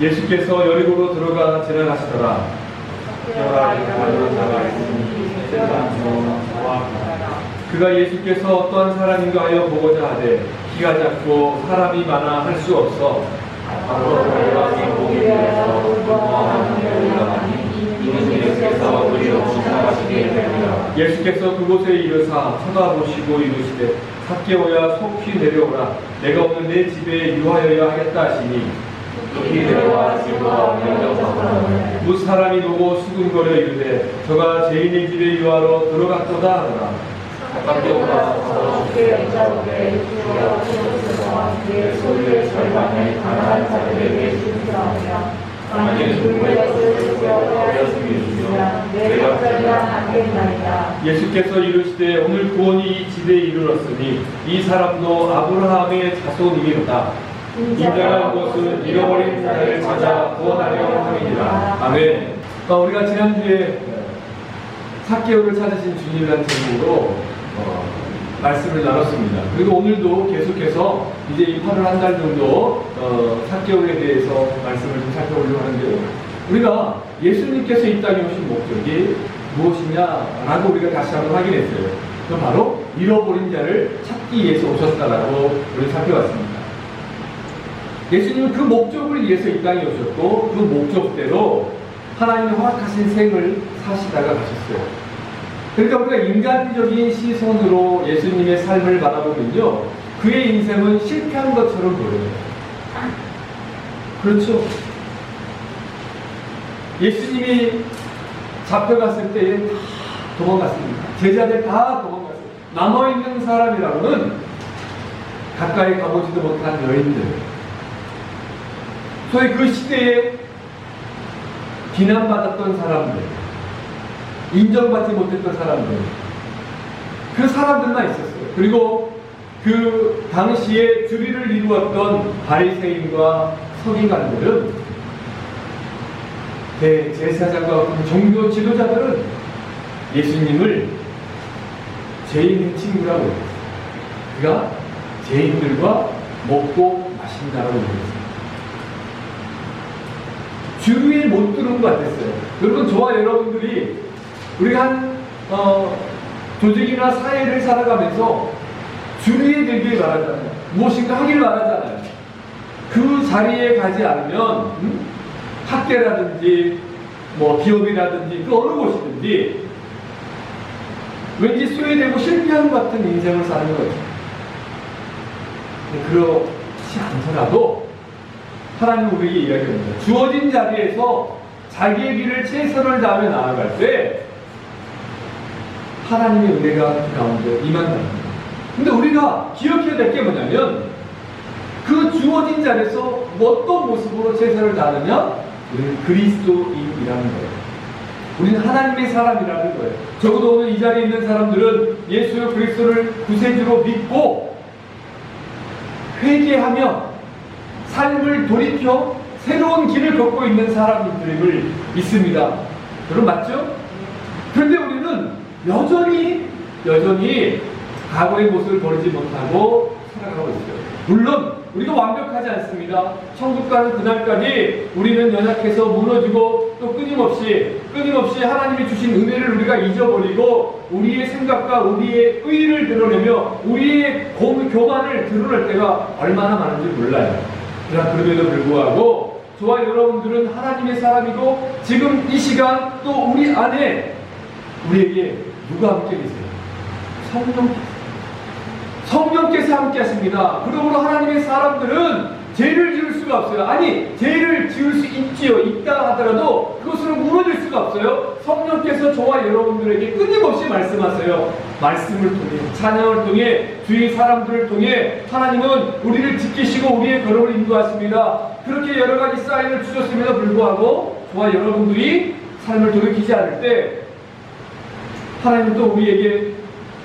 예수께서 여리고로 들어가 지나가시더라. 그가 예수께서 어떠한 사람인가 하여 보고자 하되 키가 작고 사람이 많아 할 수 없어 앞으로 달려가니 보기 위해서 예수께서 그리 없이 나가시게 되리라. 예수께서 그곳에 이르사 쳐다보시고 이르시되 삭개오야 속히 내려오라. 내가 오늘 내 집에 유하여야 하겠다 하시니 속히 내려와 집과 명령하더라. 무 사람이 보고 수군거려 이르되 저가 죄인의 집에 유하러 들어갔도다 하더라. 삭개오가 주께 여짜오되 주여 내 소유의 절반을 가난한 자들에게 주시옵소서. 만일 누구의 것을 어려움이 있으면 내 것들이라 하겠나이다. 예수께서 이르시되 오늘 구원이 이 집에 이르렀으니 이 사람도 아브라함의 자손이니로다. 인자한 것은 잃어버린 자를 찾아 구원하려 함이니라. 아멘. 우리가 지난주에 삭개오를 찾으신 주님이라는 제목으로 말씀을 나눴습니다. 그리고 오늘도 계속해서 이제 이 8월 한 달 정도 삭개오에 대해서 말씀을 좀 살펴보려고 하는데요. 우리가 예수님께서 이 땅에 오신 목적이 무엇이냐라고 우리가 다시 한번 확인했어요. 그 바로 잃어버린 자를 찾기 위해서 오셨다라고 우리가 살펴봤습니다. 예수님은 그 목적을 위해서 이 땅에 오셨고 그 목적대로 하나님의 허락하신 생을 사시다가 가셨어요. 그러니까 우리가 인간적인 시선으로 예수님의 삶을 바라보면요, 그의 인생은 실패한 것처럼 보여요. 그렇죠? 예수님이 잡혀갔을 때에 다 도망갔습니다. 제자들 다 도망갔어요. 남아있는 사람이라고는 가까이 가보지도 못한 여인들, 소위 그 시대에 비난받았던 사람들, 인정받지 못했던 사람들, 그 사람들만 있었어요. 그리고 그 당시에 주리를 이루었던 바리새인과 서기관들은, 대제사장과 종교 지도자들은 예수님을 죄인 친구라고 했어요. 그가 죄인들과 먹고 마신다라고 얘기했어요. 주위에 못 들은 것 같았어요. 여러분, 저와 여러분들이 우리가 한 조직이나 사회를 살아가면서 주위에 들길 바라잖아요. 무엇인가 하길 바라잖아요. 그 자리에 가지 않으면 학계라든지 기업이라든지 그 어느 곳이든지 왠지 소외되고 실패한 것 같은 인생을 사는 거죠. 그렇지 않더라도 하나님은 우리에게 이야기합니다. 주어진 자리에서 자기의 길을 최선을 다하며 나아갈 때 하나님의 은혜가 그 가운데 임한다는 겁니다. 근데 우리가 기억해야 될 게 뭐냐면, 그 주어진 자리에서 어떤 모습으로 최선을 다하느냐? 우리는 그리스도인이라는 거예요. 우리는 하나님의 사람이라는 거예요. 적어도 오늘 이 자리에 있는 사람들은 예수 그리스도를 구세주로 믿고 회개하며 삶을 돌이켜 새로운 길을 걷고 있는 사람들임을 믿습니다. 여러분, 맞죠? 그런데 우리는 여전히 과거의 모습을 버리지 못하고 살아가고 있어요. 물론 우리가 완벽하지 않습니다. 천국 가는 그날까지 우리는 연약해서 무너지고 또 끊임없이 하나님이 주신 은혜를 우리가 잊어버리고 우리의 생각과 우리의 의의를 드러내며 우리의 교만을 드러낼 때가 얼마나 많은지 몰라요. 그러나 그럼에도 불구하고 저와 여러분들은 하나님의 사람이고 지금 이 시간 또 우리 안에 우리에게 누가 함께 계세요? 성령께서 함께 하십니다. 그러므로 하나님의 사람들은 죄를 지을 수가 없어요. 아니, 죄를 지을 수 있지요. 있다 하더라도 그것으로 무너질 수가 없어요. 성령께서 저와 여러분들에게 끊임없이 말씀하세요. 말씀을 통해, 찬양을 통해, 주위 사람들을 통해 하나님은 우리를 지키시고 우리의 걸음을 인도하십니다. 그렇게 여러 가지 사인을 주셨음에도 불구하고 저와 여러분들이 삶을 돌이키지 않을 때 하나님은 또 우리에게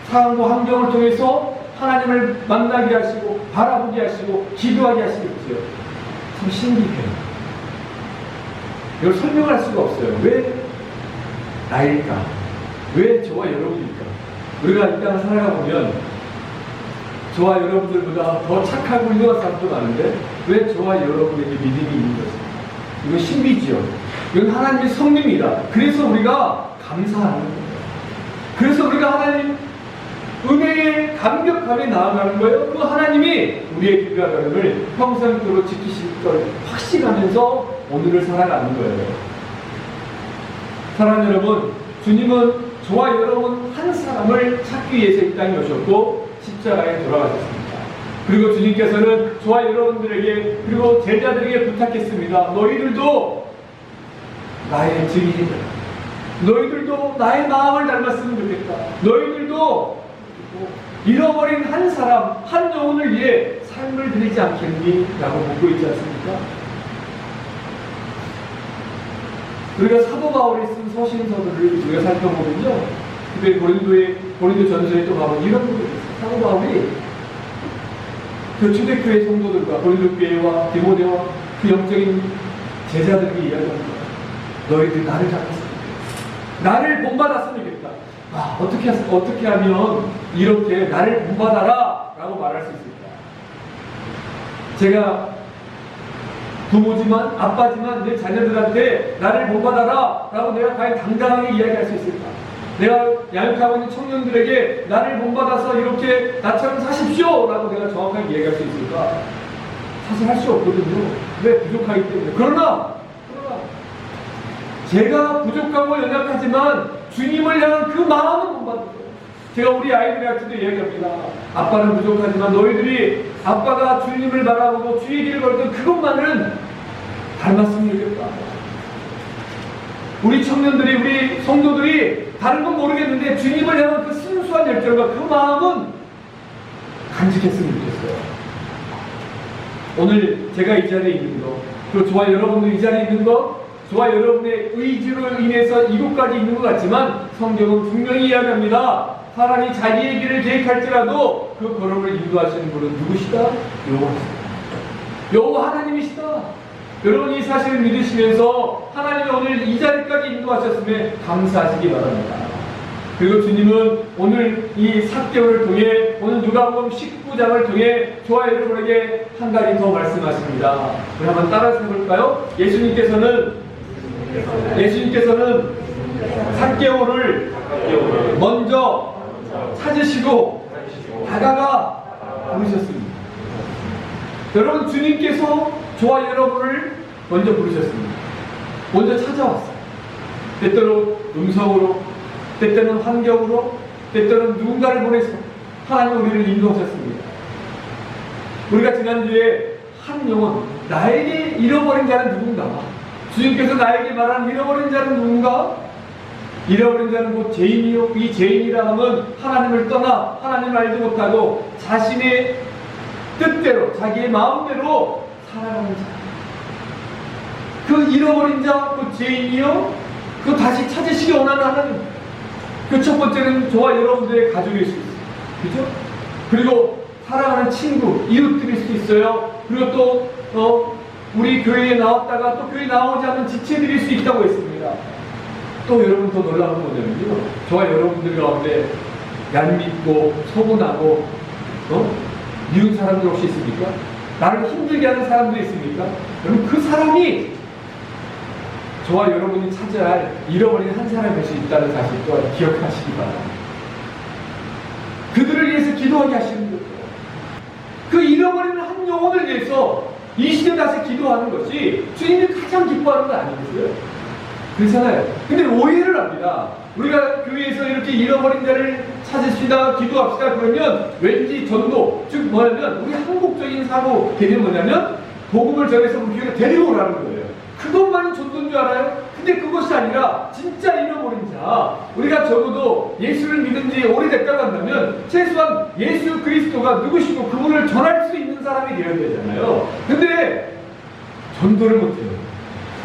상황과 환경을 통해서 하나님을 만나게 하시고 바라보게 하시고 기도하게 하시겠지요. 참 신기해요. 이걸 설명할 수가 없어요. 왜 나일까? 왜 저와 여러분일까? 우리가 이 땅을 살아가 보면 저와 여러분들보다 더 착하고 훌륭한 사람도 많은데 왜 저와 여러분에게 믿음이 있는 것입니까? 이건 신비지요. 이건 하나님의 성립입니다. 그래서 우리가 감사하는 거예요. 그래서 우리가 하나님 은혜의 감격함에 나아가는 거예요. 그 하나님이 우리의 길과 걸음을 평생토록 지키실 걸 확신하면서 오늘을 살아가는 거예요. 사랑하는 여러분, 주님은 저와 여러분 한 사람을 찾기 위해서 이 땅에 오셨고 십자가에 돌아가셨습니다. 그리고 주님께서는 저와 여러분들에게 그리고 제자들에게 부탁했습니다. 너희들도 나의 증인이다. 너희들도 나의 마음을 닮았으면 좋겠다. 너희들도 잃어버린 한 사람, 한 영혼을 위해 삶을 드리지 않겠니? 라고 묻고 있지 않습니까? 우리가 사도 바울이 쓴 서신서들을 우리가 살펴보면요, 특별히 고린도 전서에 또 가보면 이런 부분이 있어요. 사도 바울이 그 초대교회 성도들과 고린도 교회와 디모데와 그 영적인 제자들에게 이야기합니다. 너희들 나를 닮았으면 좋겠다. 나를 본받았으면 좋겠다. 어떻게 하면 이렇게 나를 본받아라 라고 말할 수 있을까? 제가 부모지만 아빠지만 내 자녀들한테 나를 본받아라 라고 내가 과연 당당하게 이야기할 수 있을까? 내가 양육하고 있는 청년들에게 나를 본받아서 이렇게 나처럼 사십시오 라고 내가 정확하게 이야기할 수 있을까? 사실 할 수 없거든요. 왜? 부족하기 때문에. 그러나 제가 부족하고 연약하지만 주님을 향한 그 마음은 본받을 거예요. 제가 우리 아이들한테도 이야기합니다. 아빠는 부족하지만 너희들이 아빠가 주님을 바라보고 주의 길을 걸던 그것만은 닮았으면 좋겠다. 우리 청년들이, 우리 성도들이 다른 건 모르겠는데 주님을 향한 그 순수한 열정과 그 마음은 간직했으면 좋겠어요. 오늘 제가 이 자리에 있는 거, 그리고 저와 여러분도 이 자리에 있는 거, 저와 여러분의 의지로 인해서 이곳까지 있는 것 같지만 성경은 분명히 이야기합니다. 사람이 자기의 길을 계획할지라도 그 걸음을 인도하시는 분은 누구시다? 여호와시다. 여호와 하나님이시다. 여러분 이 사실을 믿으시면서 하나님이 오늘 이 자리까지 인도하셨음에 감사하시기 바랍니다. 그리고 주님은 오늘 이 삭개오를 통해 오늘 누가복음 19장을 통해 저와 여러분에게 한 가지 더 말씀하십니다. 우리 한번 따라서 해볼까요? 예수님께서는 삭개오를 먼저 찾으시고 다가가 부르셨습니다. 여러분 주님께서 저와 여러분을 먼저 부르셨습니다. 먼저 찾아왔어요. 때때로 음성으로, 때때는 환경으로, 때때는 누군가를 보내서 하나님 우리를 인도하셨습니다. 우리가 지난주에 한 영혼, 나에게 잃어버린 자는 누군가? 주님께서 나에게 말한 잃어버린 자는 누군가? 잃어버린 자는 곧 죄인이요. 이 죄인이라 하면 하나님을 떠나 하나님을 알지 못하고 자신의 뜻대로 자기의 마음대로 살아가는 자. 그 잃어버린 자, 그 죄인이요. 그 다시 찾으시기 원하는 하나님. 그 첫 번째는 저와 여러분들의 가족일 수 있어요. 그죠? 그리고 사랑하는 친구, 이웃들일 수 있어요. 그리고 또 우리 교회에 나왔다가 또 교회 나오지 않는 지체들일 수 있다고 했습니다. 또 여러분 더 놀라운 건 뭐냐면요, 저와 여러분들 가운데 얄밉고 서운하고 미운 사람들 혹시 있습니까? 나를 힘들게 하는 사람들이 있습니까? 여러분 그 사람이 저와 여러분이 찾아야 할 잃어버린 한 사람일 수 있다는 사실 또한 기억하시기 바랍니다. 그들을 위해서 기도하게 하시는 거죠. 그 잃어버리는 한 영혼을 위해서 이 시대 다시 기도하는 것이 주님이 가장 기뻐하는 건 아니겠어요? 그렇잖아요. 근데 오해를 합니다. 우리가 교회에서 이렇게 잃어버린 자를 찾으시다, 기도합시다 그러면 왠지 전도, 즉 뭐냐면 우리 한국적인 사고 개념이 뭐냐면 복음을 전해서 우리 교회에 데리고 오라는 거예요. 그것만이 전도인 줄 알아요? 근데 그것이 아니라 진짜 잃어버린 자, 우리가 적어도 예수를 믿은 지 오래됐다고 한다면 최소한 예수 그리스도가 누구시고 그분을 전할 수 있는 사람이 되어야 되잖아요. 근데 전도를 못해요.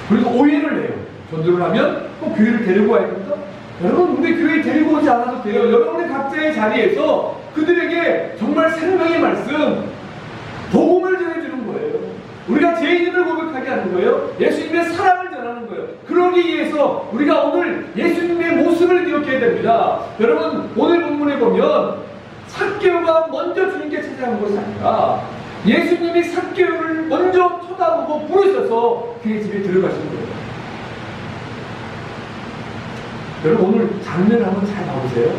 그래서 오해를 해요. 전도를 하면 꼭 교회를 데리고 와야 된다? 여러분 우리 교회에 데리고 오지 않아도 돼요. 여러분의 각자의 자리에서 그들에게 정말 생명의 말씀, 복음을 전해주는 거예요. 우리가 죄인임을 고백하게 하는 거예요. 예수님의 사랑을 전하는 거예요. 그러기 위해서 우리가 오늘 예수님의 모습을 기억해야 됩니다. 여러분 오늘 본문에 보면 삭개오가 먼저 주님께 찾아간 것이 아니라 예수님이 삭개오를 먼저 쳐다보고 부르셔서 그의 집에 들어가시는 거예요. 여러분 오늘 장면을 한번 잘 봐보세요.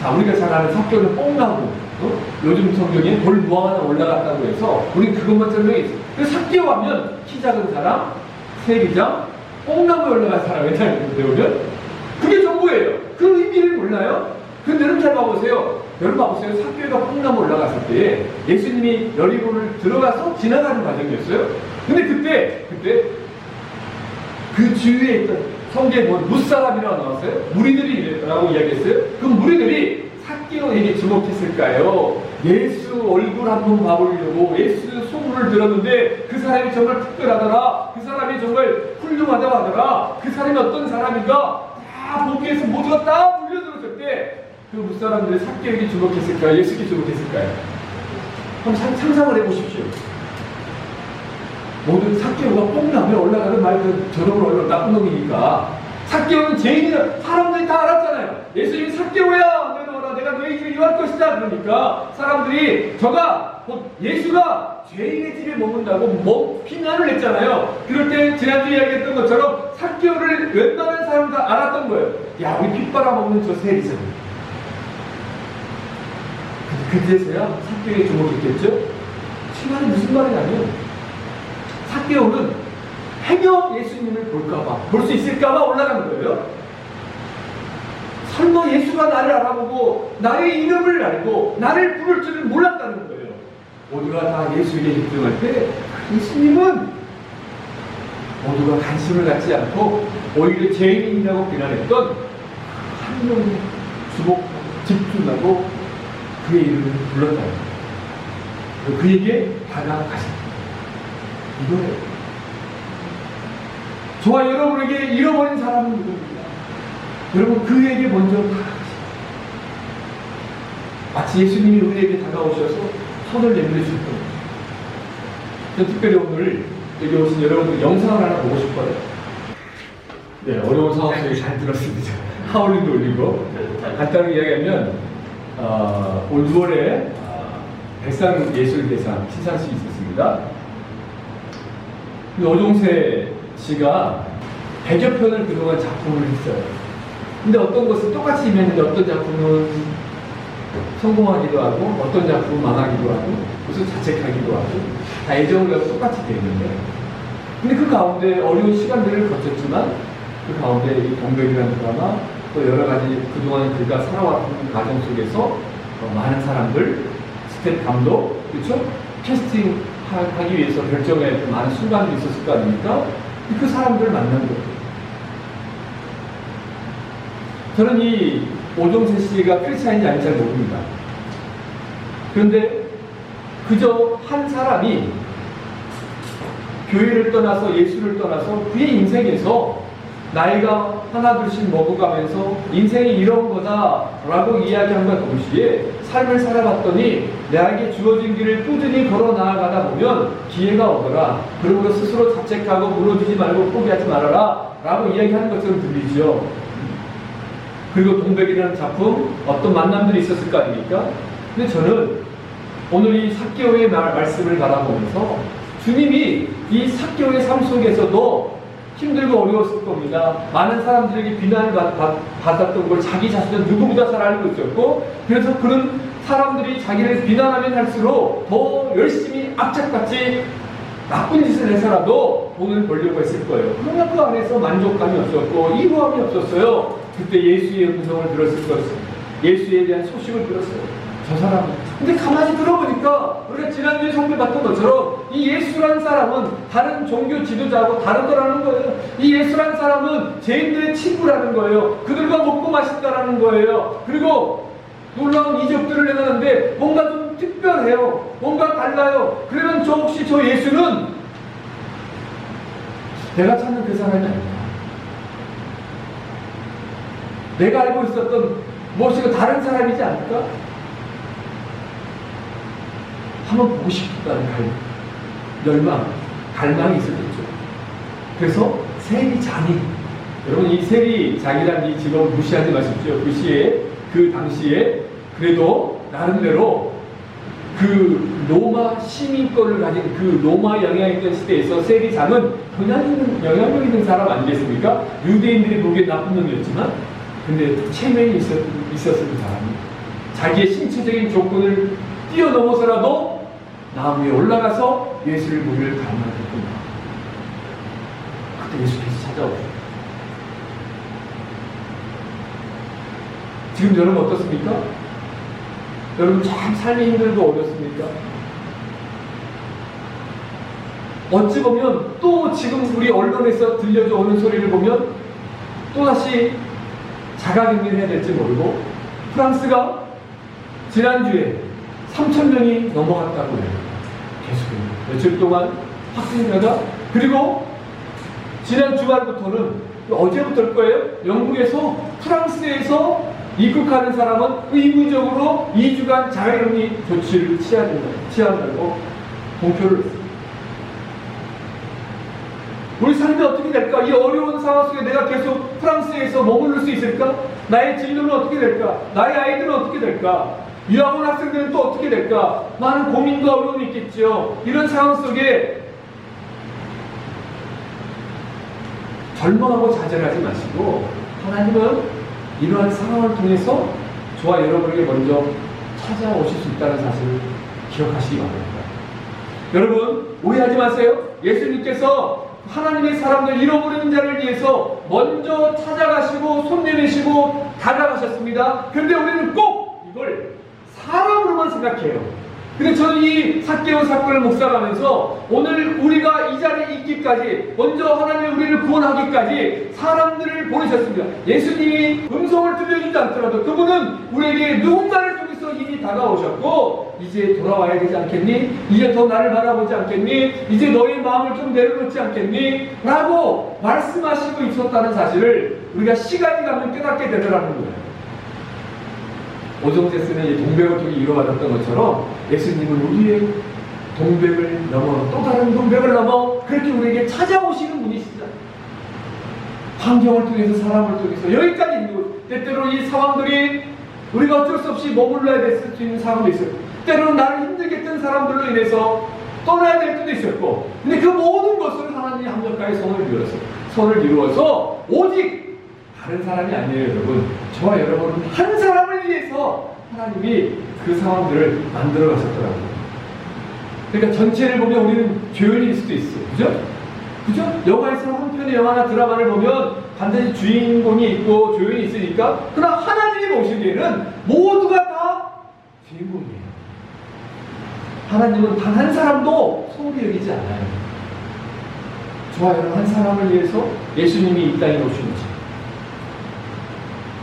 자, 우리가 잘 아는 삭개오는 뽕나무, 요즘 성경에 돌 무화과 하나 올라갔다고 해서 우리 그것만 설명해 있어요. 그래서 삭개오 하면 키 작은 사람, 세리장, 뽕나무에 올라간 사람 괜찮은데 배우면 그게 전부예요. 그 의미를 몰라요? 근데 여러분 잘 봐보세요. 여러분 봐보세요. 삭개오가 뽕나무 올라갔을 때 예수님이 여리고를 들어가서 지나가는 과정이었어요. 근데 그때 그 주위에 있던 성경에 보면 무사람이라고 나왔어요. 무리들이 이랬다고 이야기했어요. 그럼 무리들이 삭개오에게 주목했을까요? 예수 얼굴 한번 봐보려고 예수 소문을 들었는데 그 사람이 정말 특별하더라. 그 사람이 정말 훌륭하다고 하더라. 그 사람이 어떤 사람인가 다 보기 위해서 모두가 다 불려들었을 때 그 무사람들이 삭개오에게 주목했을까요? 예수께 주목했을까요? 한번 상상을 해보십시오. 모든 삭개오가 뽕나무에 올라가는 말그 저놈을 얼른 나쁜 놈이니까 삭개오는 죄인이라 사람들이 다 알았잖아요. 예수님이 삭개오야 내려와라 내가 너희 집에 유할 것이다 그러니까 사람들이 예수가 죄인의 집에 머문다고 비난을 했잖아요. 그럴 때 지난주에 이야기했던 것처럼 삭개오를 웬만한 사람 다 알았던 거예요. 야 우리 핏 빨아먹는 저 세리잖아. 그제서야 삭개오에 주목했겠죠? 치마는 무슨 말이냐면 삭개오는 행여 예수님을 볼까봐, 볼 수 있을까봐 올라간 거예요. 설마 예수가 나를 알아보고 나의 이름을 알고 나를 부를 줄은 몰랐다는 거예요. 모두가 다 예수에게 집중할 때 예수님은 모두가 관심을 갖지 않고 오히려 죄인이라고 비난했던 한 명에 주목하고 집중하고 그의 이름을 불렀다는 거예요. 그에게 다가가셨다. 이거예요. 저와 여러분에게 잃어버린 사람은 누구입니까? 여러분 그에게 먼저 다가가십시오. 마치 예수님이 우리에게 다가오셔서 손을 내밀어줄 겁니다. 특별히 오늘 여기 오신 여러분들 영상을 하나 보고 싶어요. 네, 어려운 상황 속에 잘 들었습니다. 하울링도 올리고 간단하게 이야기하면 올 6월에 백상예술대상 시상식이 있었습니다. 오종세 씨가 100여 편을 그동안 작품을 했어요. 근데 어떤 것은 똑같이 임했는데 어떤 작품은 성공하기도 하고 어떤 작품은 망하기도 하고 무슨 자책하기도 하고 다 애정을 갖고 똑같이 되는데 근데 그 가운데 어려운 시간들을 거쳤지만 그 가운데 이 동백이라는 드라마 또 여러 가지 그동안 그가 살아왔던 과정 속에서 많은 사람들 스텝 감독 그렇죠? 캐스팅 하기 위해서 결정해야 할 많은 순간들이 있었을 거 아닙니까? 그 사람들을 만난 거예요. 저는 이 오종세 씨가 크리스찬인지 아닌지 잘 모릅니다. 그런데 그저 한 사람이 교회를 떠나서 예수를 떠나서 그의 인생에서 나이가 하나둘씩 먹어가면서 인생이 이런 거다라고 이야기한과 동시에 삶을 살아봤더니 내게 주어진 길을 꾸준히 걸어 나아가다 보면 기회가 오더라. 그러므로 스스로 자책하고 무너지지 말고 포기하지 말아라 라고 이야기하는 것처럼 들리죠. 그리고 동백이라는 작품 어떤 만남들이 있었을 거 아닙니까? 근데 저는 오늘 이 삭개오의 말씀을 바라보면서 주님이 이 삭개오의 삶 속에서도 힘들고 어려웠을 겁니다. 많은 사람들에게 비난을 받았던 걸 자기 자신은 누구보다 잘 알고 있었고 그래서 그런 사람들이 자기를 비난하면 할수록 더 열심히 악착같이 나쁜 짓을 해서라도 돈을 벌려고 했을 거예요. 그러나 그 안에서 만족감이 없었고 이루함이 없었어요. 그때 예수의 음성을 들었을 것입니다. 예수에 대한 소식을 들었어요. 저 사람은. 근데 가만히 들어보니까 우리가 지난주에 설명받던 것처럼 이 예수란 사람은 다른 종교 지도자하고 다르더라는 거예요. 이 예수란 사람은 죄인들의 친구라는 거예요. 그들과 먹고 마신다라는 거예요. 그리고 놀라운 이적들을 행하는데 뭔가 좀 특별해요. 뭔가 달라요. 그러면 혹시 저 예수는 내가 찾는 그 사람이 아니다. 내가 알고 있었던 무엇인가 다른 사람이지 않을까? 한번 보고 싶다는 열망, 갈망이 있었겠죠. 그래서 세리장이, 여러분 이 세리장이라는 이 직업을 무시하지 마십시오. 그 당시에 그래도 나름대로 그 로마 시민권을 가진 그 로마 영향있던 시대에서 세리장은 영향력 있는 사람 아니겠습니까? 유대인들이 보기에 나쁜 놈이었지만, 근데 체면이 있었던 사람이 자기의 신체적인 조건을 뛰어넘어서라도 나무 위에 올라가서 예수를 보기를 갈망했구나. 그때 예수께서 찾아오셨어요. 지금 여러분 어떻습니까? 여러분 참 삶이 힘들고 어렵습니까? 어찌 보면 또 지금 우리 언론에서 들려져 오는 소리를 보면 또다시 자가격리를 해야 될지 모르고 프랑스가 지난주에 3,000명이 넘어갔다고 해요. 계속 며칠 동안 확진자가, 그리고 지난 주말부터는 어제부터일 거예요. 영국에서 프랑스에서 입국하는 사람은 의무적으로 2주간 자가격리 조치를 취한다고 공표를 했습니다. 우리 삶이 어떻게 될까? 이 어려운 상황 속에 내가 계속 프랑스에서 머무를 수 있을까? 나의 진로는 어떻게 될까? 나의 아이들은 어떻게 될까? 유학원 학생들은 또 어떻게 될까? 많은 고민과 어려움이 있겠죠. 이런 상황 속에 절망하고 좌절하지 마시고, 하나님은 이러한 상황을 통해서 저와 여러분에게 먼저 찾아오실 수 있다는 사실을 기억하시기 바랍니다. 여러분 오해하지 마세요. 예수님께서 하나님의 사람들, 잃어버리는 자를 위해서 먼저 찾아가시고 손 내미시고 다가가셨습니다. 그런데 우리는 꼭 이걸 사람으로만 생각해요. 근데 저는 이 삭개오 사건을 묵상하면서 오늘 우리가 이 자리에 있기까지, 먼저 하나님이 우리를 구원하기까지 사람들을 보내셨습니다. 예수님이 음성을 들려주지 않더라도 그분은 우리에게 누군가를 통해서 이미 다가오셨고, 이제 돌아와야 되지 않겠니? 이제 더 나를 바라보지 않겠니? 이제 너의 마음을 좀 내려놓지 않겠니? 라고 말씀하시고 있었다는 사실을 우리가 시간이 가면 깨닫게 되더라는 거예요. 오정재 쓰는 이 동백을 통해 이루어졌던 것처럼 예수님은 우리의 동백을 넘어 또 다른 동백을 넘어 그렇게 우리에게 찾아오시는 분이시죠. 환경을 통해서, 사람을 통해서 여기까지 있는 것. 때때로 이 상황들이 우리가 어쩔 수 없이 머물러야 될 수 있는 상황도 있어요. 때로는 나를 힘들게 했던 사람들로 인해서 떠나야 될 때도 있었고, 근데 그 모든 것을 하나님이 합력하여 손을 이루어서 오직 다른 사람이 아니에요, 여러분. 저와 여러분은 한 사람을 위해서 하나님이 그 상황들을 만들어 가셨더라고요. 그러니까 전체를 보면 우리는 조연일 수도 있어요. 그죠? 영화에서 한 편의 영화나 드라마를 보면 반드시 주인공이 있고 조연이 있으니까, 그러나 하나님이 보시기에는 모두가 다 주인공이에요. 하나님은 단 한 사람도 소홀히 여기지 않아요. 저와 여러분 한 사람을 위해서 예수님이 이 땅에 오신 거죠.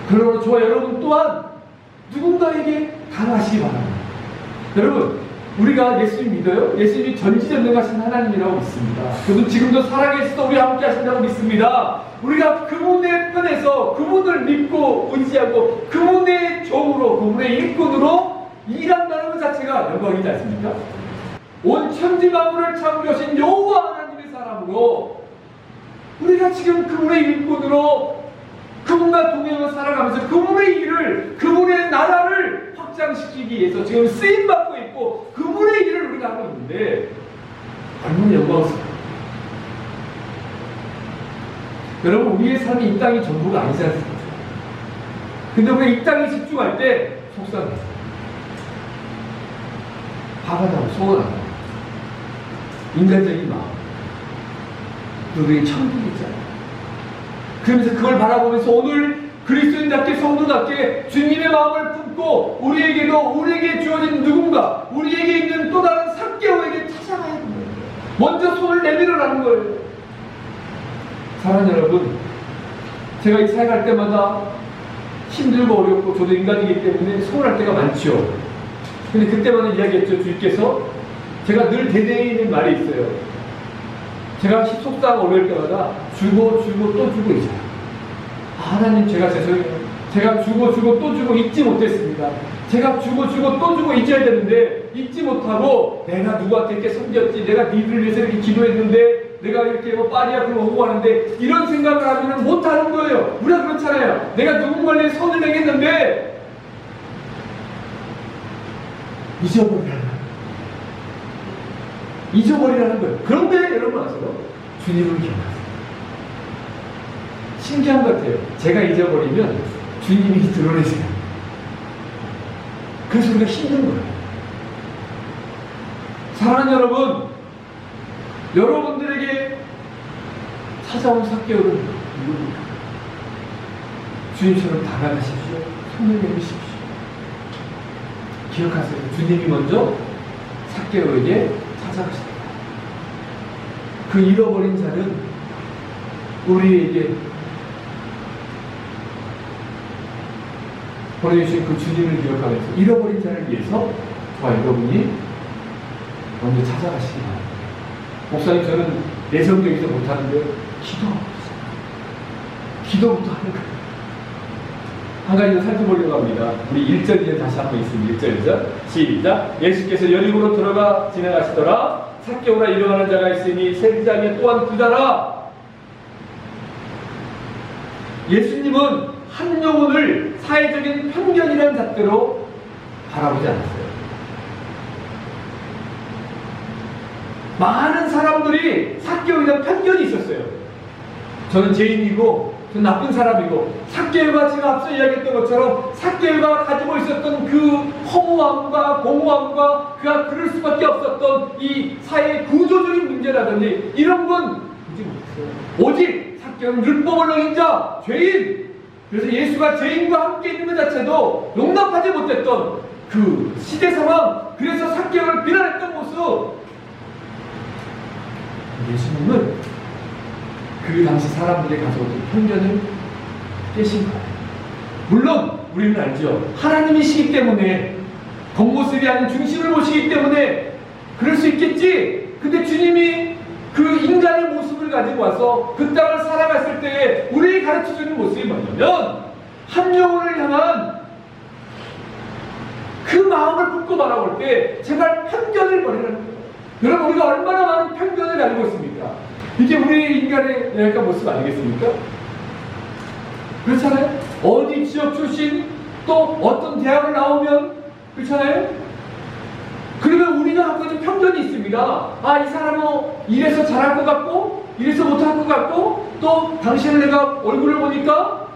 그러므로 저와 여러분 또한 누군가에게 당하시기 바랍니다. 여러분, 우리가 예수님 믿어요? 예수님이 전지전능하신 하나님이라고 믿습니다. 그분 지금도 살아계셔서 우리와 함께 하신다고 믿습니다. 우리가 그분의 편에서 그분을 믿고 의지하고 그분의 종으로, 그분의 일꾼으로 일한다는 것 자체가 영광이지 않습니까? 온 천지 만물을 창조하신 여호와 하나님의 사람으로 우리가 지금 그분의 일꾼으로 그분과 동행을 살아가면서 그분의 일을, 그분의 나라를 확장시키기 위해서 지금 쓰임받고 있고 그분의 일을 우리가 하고 있는데 얼마나 영광스러워요. 여러분, 우리의 삶이 이 땅이 전부가 아니지 않습니까? 근데 우리가 이 땅에 집중할 때 속상해요. 화가 나고 소원하고 인간적인 마음, 우리의 천국이잖아요. 그러면서 그걸 바라보면서 오늘 그리스도인답게 성도답게 주님의 마음을 품고 우리에게 주어진 누군가, 우리에게 있는 또 다른 삭개오에게 찾아가야 하는 거예요. 먼저 손을 내밀으라는 거예요. 사랑하는 여러분, 제가 이 사역할 때마다 힘들고 어렵고 저도 인간이기 때문에 서운할 때가 많죠. 근데 그때마다 이야기했죠. 주님께서 제가 늘 대대에 있는 말이 있어요. 제가 속상 어려울 때마다 주고 또 주고 있어요. 하나님, 제가 죄송해요. 제가 주고 또 주고 잊지 못했습니다. 제가 주고 또 주고 잊어야 되는데 잊지 못하고 내가 누구한테 이렇게 섬겼지, 내가 니들을 위해서 이렇게 기도했는데, 내가 이렇게 파리아를 오고 하는데, 이런 생각을 하면 못하는 거예요. 우리가 그렇잖아요. 내가 누군가에 손을 내겠는데 잊어버리라는 거예요. 잊어버리라는 거예요. 그런데 여러분 아세요? 주님을 기억하세요. 신기한 것 같아요. 제가 잊어버리면 주님이 드러내세요. 그래서 우리가 힘든 거예요. 사랑하는 여러분, 여러분들에게 찾아온 삭개오는 누구입니까? 주님처럼 다가가십시오. 손을 내미십시오. 기억하세요. 주님이 먼저 삭개오에게 찾아가십니다. 그 잃어버린 자는 우리에게 보내주신 그 주님을 기억하면서 잃어버린 자를 위해서 저와 여러분이 먼저 찾아가시기 바랍니다. 목사님, 저는 내성적이지 못하는데 기도부터 하는 거예요. 한 가지 더 살펴보려고 합니다. 우리 1절 이제 다시 한번 있습니다. 1절 2절 시작. 예수께서 여리고로 들어가 지나가시더라. 삭개오라 이름하는 자가 있으니 세리장에 또한 부자라. 예수님은 한 영혼을 사회적인 편견이라는 잣대로 바라보지 않았어요. 많은 사람들이 삭개오에 대한 편견이 있었어요. 저는 죄인이고 저는 나쁜 사람이고, 삭개오가 제가 앞서 이야기했던 것처럼 삭개오가 가지고 있었던 그 허무함과 공허함과 그가 그럴 수밖에 없었던 이 사회의 구조적인 문제라든지 이런 건 보지 못했어요. 오직 삭개오는 율법을 어긴 자, 죄인. 그래서 예수가 죄인과 함께 있는 것 자체도 용납하지 못했던 그 시대 상황, 그래서 삭개오를 비난했던 모습. 예수님은 그 당시 사람들이 가져오던 편견을 깨신 거예요. 물론 우리는 알죠. 하나님이시기 때문에, 겉모습이 아닌 중심을 보시기 때문에 그럴 수 있겠지. 근데 주님이 그 인간의 모습을 가지고 와서 그 땅을 살아갔을 때에 우리에게 가르쳐주는 모습이 뭐냐면, 한 영혼을 향한 그 마음을 품고 바라볼 때 제발 편견을 버리라는 거예요. 여러분, 우리가 얼마나 많은 편견을 가지고 있습니까? 이게 우리 인간의 약간 모습 아니겠습니까? 그렇잖아요? 어디 지역 출신, 또 어떤 대학을 나오면, 그렇잖아요? 그러면 우리가 갖고 있는 편견이 있습니다. 아, 이 사람은 이래서 잘할 것 같고, 이래서 못할 것 같고, 또 당신을 내가 얼굴을 보니까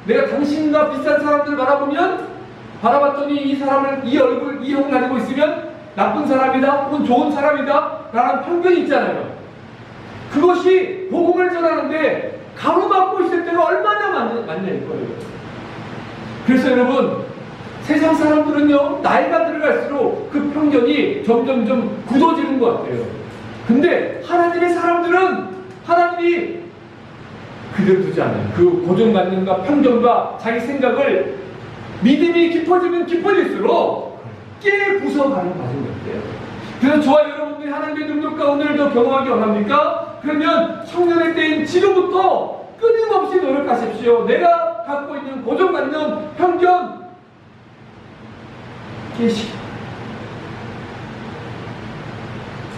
내가 당신과 비슷한 사람들을 바라봤더니 이 사람을, 이 얼굴, 이 형 가지고 있으면 나쁜 사람이다, 혹은 좋은 사람이다 라는 편견이 있잖아요. 그것이 복음을 전하는데 가로막고 있을 때가 얼마나 많냐는 거예요. 그래서 여러분, 세상 사람들은요, 나이가 들어갈수록 그 편견이 점점점 굳어지는 것 같아요. 근데 하나님의 사람들은 하나님이 그대로 두지 않아요. 그 고정관념과 편견과 자기 생각을 믿음이 깊어지면 깊어질수록 깨 부숴가는 과정이 있대요. 그래서 저와 여러분들이 하나님의 능력 가운데를 더 경험하기 원합니까? 그러면 청년의 때인 지금부터 끊임없이 노력하십시오. 내가 갖고 있는 고정관념, 편견 깨시고.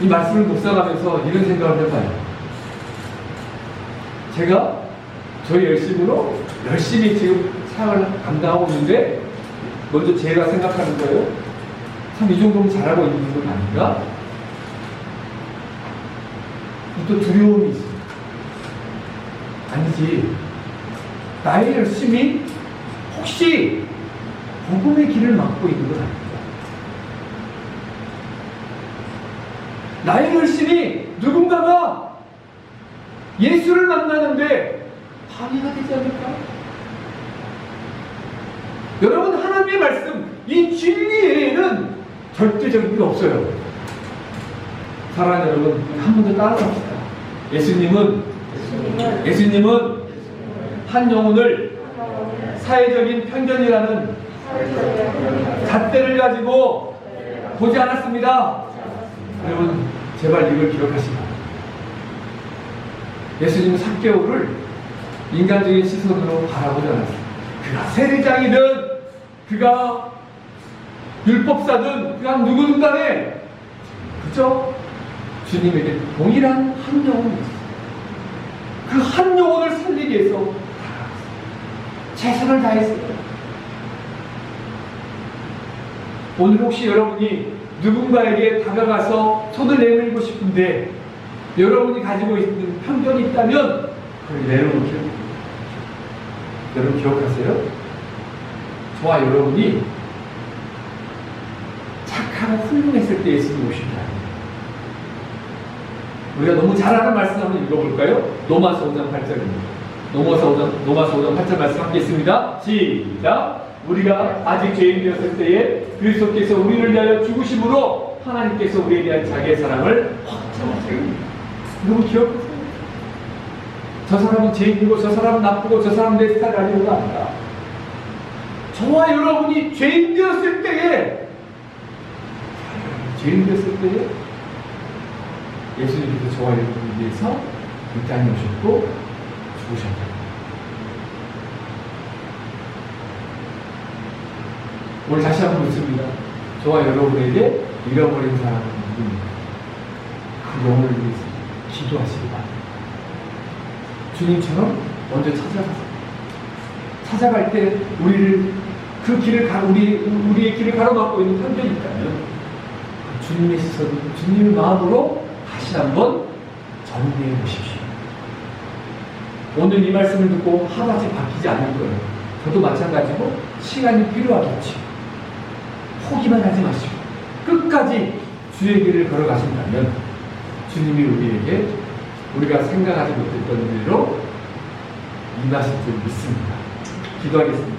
이 말씀을 묵상하면서 이런 생각을 해봐요. 제가 저희 열심히 지금 사역을 감당하고 있는데, 먼저 제가 생각하는 거예요. 참 이 정도면 잘하고 있는 건 아닌가? 또 두려움이 있어요. 아니지. 나의 열심이 혹시 복음의 길을 막고 있는 건 아닌가? 나의 열심이 누군가가 예수를 만나는데 방해가 되지 않을까? 여러분, 하나님의 말씀, 이 진리 외에는 절대적인 게 없어요. 사랑하는 여러분, 한 번 더 따라갑시다. 예수님은 한 영혼을 사회적인 편견이라는 잣대를 가지고 보지 않았습니다. 여러분, 제발 이걸 기억하시기 바랍니다. 예수님은 삭개오를 인간적인 시선으로 바라보지 않았습니다. 그가 세리장이든 그가 율법사든 그가 누구든 간에, 그죠? 주님에게 동일한 한 영혼이 있어요. 그 한 영혼을 살리기 위해서 최선을 다했어요. 오늘 혹시 여러분이 누군가에게 다가가서 손을 내밀고 싶은데 여러분이 가지고 있는 편견이 있다면 그걸 내려놓기. 여러분 기억하세요? 저와 여러분이 착하고 훌륭했을 때 예수님 오신 게 아니에요. 우리가 너무 잘 아는 말씀 한번 읽어볼까요? 로마서 5장 8절입니다. 로마서 5장 8절 말씀 함께 있습니다. 시작! 우리가 아직 죄인 되었을 때에 그리스도께서 우리를 위하여 죽으심으로 하나님께서 우리에 대한 자기의 사랑을 확정하세요. 너무 기억하세요. 저 사람은 죄인이고 저 사람은 나쁘고 저 사람은 내 스타일 아니고가 아니라 저와 여러분이 죄인 되었을 때에 예수님께서 저와 여러분을 위해서 이 땅에 오셨고 죽으셨다. 오늘 다시 한번 묻습니다. 저와 여러분에게 잃어버린 사람은 누구입니까? 그 영혼을 위해서 기도하시기 바랍니다. 주님처럼 먼저 찾아갈 때 우리를 그 길을 우리의 길을 가로막고 있는 편견이 있다면 주님의 시선, 주님의 마음으로 다시 한번 정리해 보십시오. 오늘 이 말씀을 듣고 하루아침에 바뀌지 않을 거예요. 저도 마찬가지고 시간이 필요하겠지. 포기만 하지 마시고 끝까지 주의 길을 걸어가신다면 주님이 우리에게 우리가 생각하지 못했던 일로 임하실 줄 믿습니다. 기도하겠습니다.